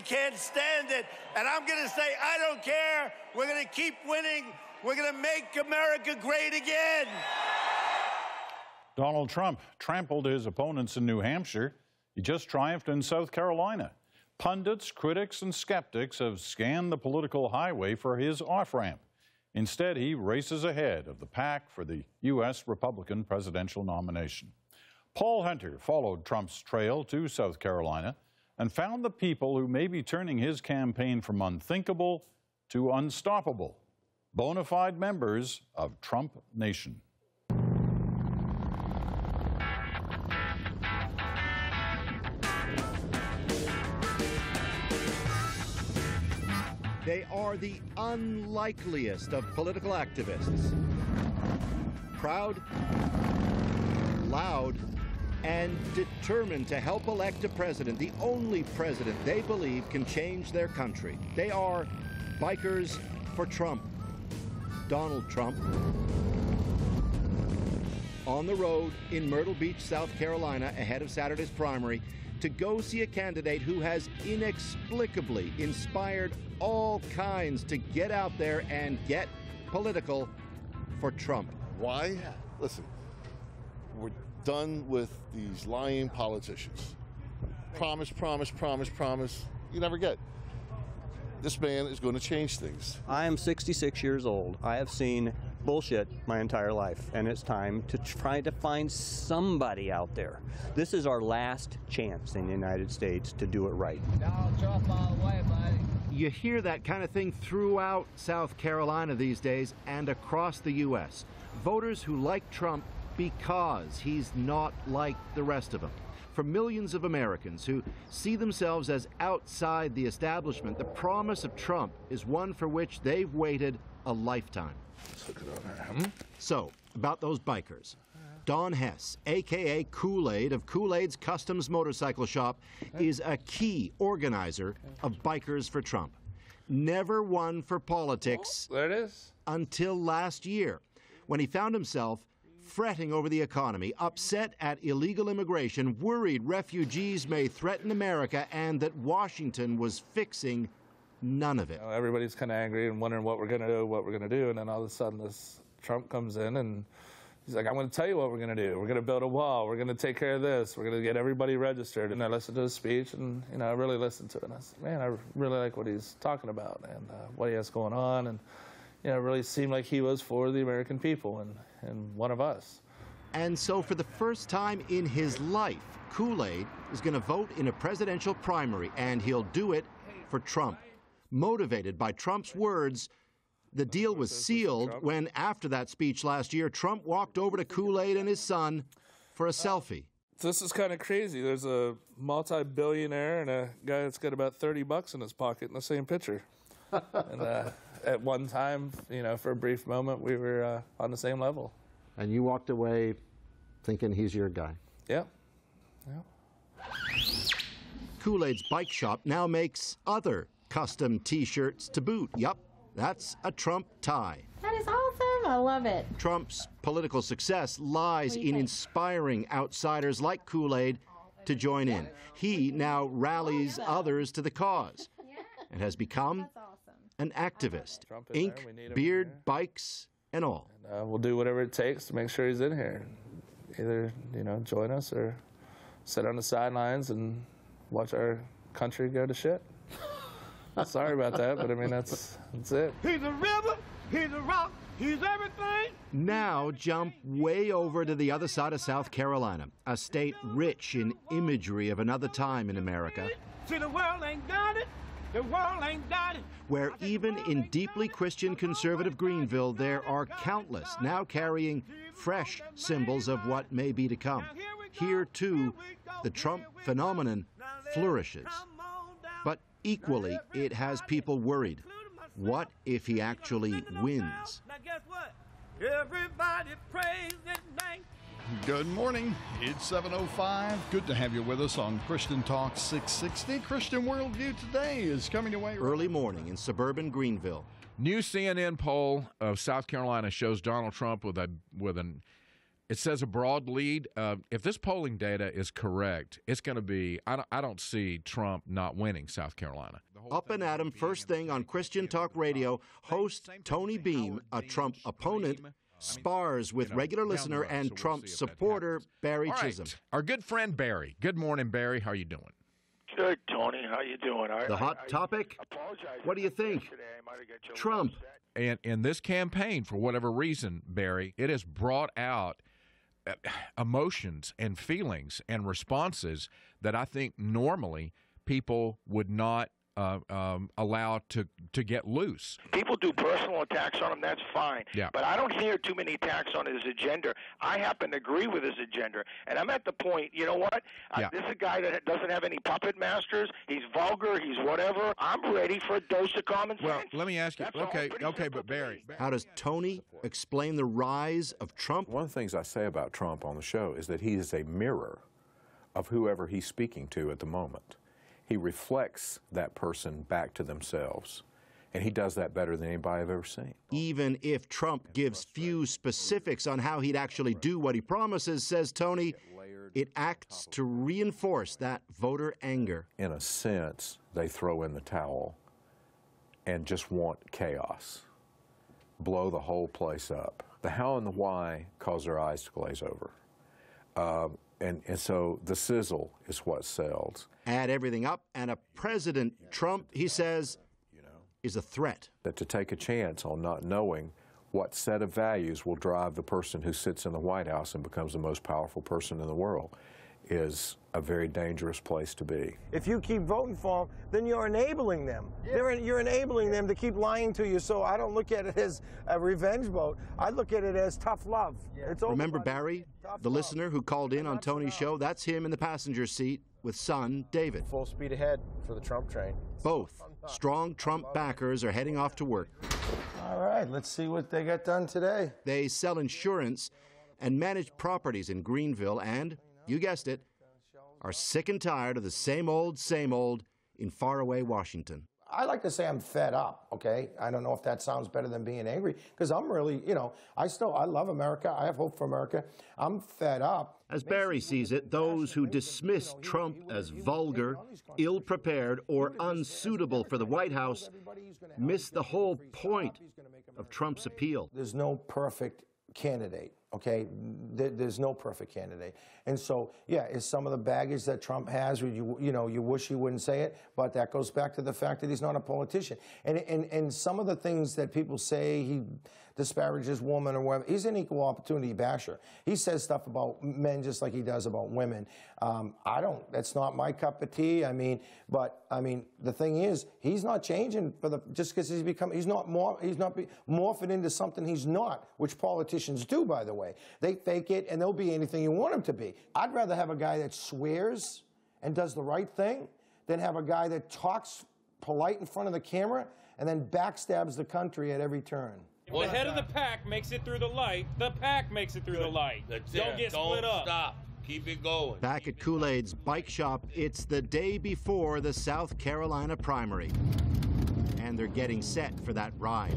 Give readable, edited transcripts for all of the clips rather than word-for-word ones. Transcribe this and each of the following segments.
can't stand it. And I'm going to say, I don't care. We're going to keep winning. We're going to make America great again. Donald Trump trampled his opponents in New Hampshire. He just triumphed in South Carolina. Pundits, critics, and skeptics have scanned the political highway for his off-ramp. Instead, he races ahead of the pack for the U.S. Republican presidential nomination. Paul Hunter followed Trump's trail to South Carolina and found the people who may be turning his campaign from unthinkable to unstoppable, bona fide members of Trump Nation. They are the unlikeliest of political activists. Proud, loud, and determined to help elect a president, the only president they believe can change their country. They are bikers for Trump. Donald Trump. On the road in Myrtle Beach, South Carolina, ahead of Saturday's primary, to go see a candidate who has inexplicably inspired all kinds to get out there and get political for Trump. Why? Listen, we're done with these lying politicians. Promise, promise, promise, promise. You never get. This man is going to change things. I am 66 years old. I have seen bullshit my entire life, and it's time to try to find somebody out there. This is our last chance in the United States to do it right. Donald Trump all the way, buddy. You hear that kind of thing throughout South Carolina these days and across the U.S. Voters who like Trump because he's not like the rest of them. For millions of Americans who see themselves as outside the establishment, the promise of Trump is one for which they've waited a lifetime. So, about those bikers. Don Hess, a.k.a. Kool-Aid of Kool-Aid's Customs Motorcycle Shop, is a key organizer of Bikers for Trump. Never one for politics there it is. Until last year, when he found himself fretting over the economy, upset at illegal immigration, worried refugees may threaten America, and that Washington was fixing none of it. You know, everybody's kind of angry and wondering what we're going to do, and then all of a sudden this Trump comes in and he's like, I'm going to tell you what we're going to do. We're going to build a wall. We're going to take care of this. We're going to get everybody registered. And I listened to his speech, and I really listened to it. And I said, man, I really like what he's talking about and what he has going on. And it really seemed like he was for the American people and one of us. And so for the first time in his life, Kool-Aid is going to vote in a presidential primary, and he'll do it for Trump. Motivated by Trump's words, the deal was sealed when, after that speech last year, Trump walked over to Kool-Aid and his son for a selfie. This is kind of crazy. There's a multi-billionaire and a guy that's got about $30 in his pocket in the same picture. And at one time, for a brief moment, we were on the same level. And you walked away thinking he's your guy. Yep. Kool-Aid's bike shop now makes other custom T-shirts to boot. Yup, that's a Trump tie. That is awesome. I love it. Trump's political success lies in inspiring outsiders like Kool-Aid to join in. He now rallies others to the cause and has become an activist. Ink, beard, bikes, and all. And we'll do whatever it takes to make sure he's in here. Either, join us or sit on the sidelines and watch our country go to shit. Sorry about that, but I mean, that's it. He's a river, he's a rock, he's everything. Now jump way over to the other side of South Carolina, a state rich in imagery of another time in America. See, the world ain't got it. The world ain't got it. Where even in deeply Christian conservative Greenville, there are countless now carrying fresh symbols of what may be to come. Here, too, the Trump phenomenon flourishes. But equally, it has people worried. What if he actually wins? Now guess what? Everybody praise that night. Good morning. It's 7:05. Good to have you with us on Christian Talk 660. Christian Worldview Today is coming your way. Early morning in suburban Greenville. New CNN poll of South Carolina shows Donald Trump with an It says a broad lead. If this polling data is correct, it's going to be, I don't see Trump not winning South Carolina. Up and at him first thing on Christian Talk Radio, host Tony Beam, a Trump opponent, spars with regular listener and Trump supporter Barry Chisholm. Our good friend Barry. Good morning, Barry. How are you doing? Good, Tony. How you doing? The hot topic? What do you think? Trump. And in this campaign, for whatever reason, Barry, it has brought out emotions and feelings and responses that I think normally people would not allow to get loose. People do personal attacks on him, that's fine. Yeah. But I don't hear too many attacks on his agenda. I happen to agree with his agenda. And I'm at the point, you know what? Yeah. This is a guy that doesn't have any puppet masters. He's vulgar. He's whatever. I'm ready for a dose of common sense. Well, let me ask you. Okay, but Barry. How does Tony explain the rise of Trump? One of the things I say about Trump on the show is that he is a mirror of whoever he's speaking to at the moment. He reflects that person back to themselves, and he does that better than anybody I've ever seen. Even if Trump gives few specifics on how he'd actually do what he promises, says Tony, it acts to reinforce that voter anger. In a sense, they throw in the towel and just want chaos, blow the whole place up. The how and the why cause their eyes to glaze over. And so the sizzle is what sells. Add everything up, and a President Trump, he says, is a threat. That to take a chance on not knowing what set of values will drive the person who sits in the White House and becomes the most powerful person in the world is a very dangerous place to be. If you keep voting for them, then you're enabling them. Yeah. You're enabling them to keep lying to you, so I don't look at it as a revenge vote. I look at it as tough love. Yeah. It's Remember Barry, the listener who called in on Tony's show? That's him in the passenger seat with son David. Full speed ahead for the Trump train. Both strong Trump backers are heading off to work. All right, let's see what they got done today. They sell insurance and manage properties in Greenville and, you guessed it, are sick and tired of the same old in faraway Washington. I like to say I'm fed up, okay? I don't know if that sounds better than being angry, because I'm really, I love America. I have hope for America. I'm fed up. As Barry sees it, those who dismiss Trump as vulgar, ill-prepared, or unsuitable for the White House miss the whole point of Trump's appeal. There's no perfect candidate. Okay, there's no perfect candidate. And so, yeah, it's some of the baggage that Trump has, where you wish he wouldn't say it, but that goes back to the fact that he's not a politician. And some of the things that people say, he disparages women or whatever, he's an equal opportunity basher. He says stuff about men just like he does about women. That's not my cup of tea. But the thing is, he's not changing just because he's not morphing into something he's not, which politicians do, by the way. They fake it, and they'll be anything you want him to be. I'd rather have a guy that swears and does the right thing than have a guy that talks polite in front of the camera and then backstabs the country at every turn. The head of the pack makes it through the light. The pack makes it through the light. Don't get split up. Stop. Keep it going. Back at Kool-Aid's bike shop, it's the day before the South Carolina primary. And they're getting set for that ride.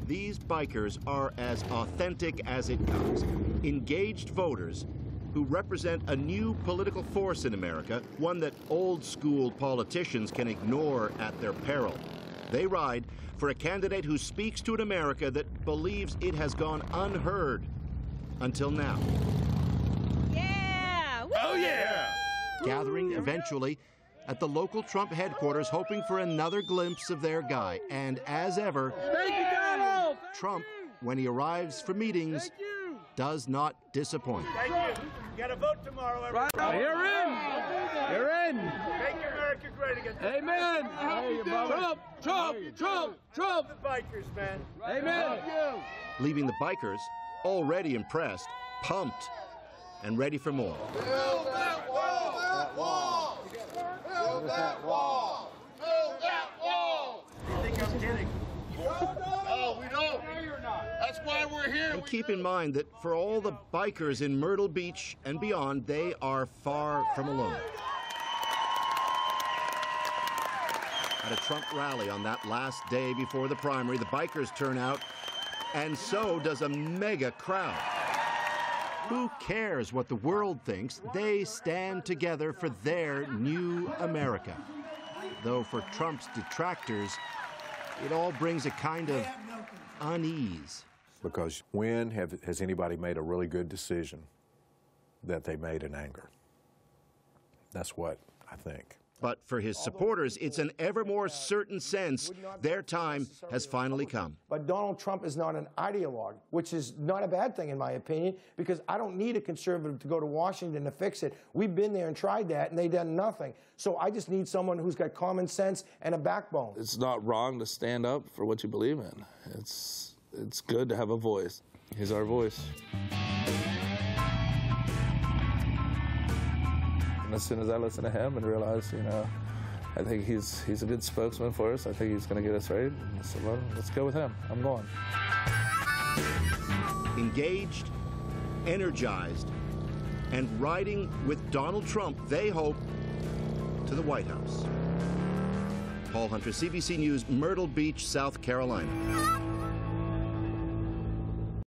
These bikers are as authentic as it comes. Engaged voters who represent a new political force in America, one that old-school politicians can ignore at their peril. They ride for a candidate who speaks to an America that believes it has gone unheard until now. Yeah! Woo! Oh, yeah! Gathering eventually at the local Trump headquarters, hoping for another glimpse of their guy. And as ever, Trump, when he arrives for meetings, does not disappoint. Thank you. You got to vote tomorrow, everybody. Right. You're in. You're in. Make America great again. Amen. Trump. The bikers, man. Amen. Leaving the bikers, already impressed, pumped, and ready for more. Build that wall! That wall! Build that wall! Build that wall! You think I'm kidding? No, we don't. No, you're not. That's why we're here. And keep in mind that for all the bikers in Myrtle Beach and beyond, they are far from alone. At a Trump rally on that last day before the primary, the bikers turn out, and so does a mega crowd. Who cares what the world thinks? They stand together for their new America. Though for Trump's detractors, it all brings a kind of unease. Because when has anybody made a really good decision that they made in anger? That's what I think. But for his supporters, it's an ever more certain sense their time has finally come. But Donald Trump is not an ideologue, which is not a bad thing in my opinion, because I don't need a conservative to go to Washington to fix it. We've been there and tried that, and they've done nothing. So I just need someone who's got common sense and a backbone. It's not wrong to stand up for what you believe in. It's good to have a voice. He's our voice. And as soon as I listen to him and realize, you know, I think he's a good spokesman for us. I think he's going to get us right. I said, well, let's go with him. I'm going. Engaged, energized, and riding with Donald Trump, they hope, to the White House. Paul Hunter, CBC News, Myrtle Beach, South Carolina.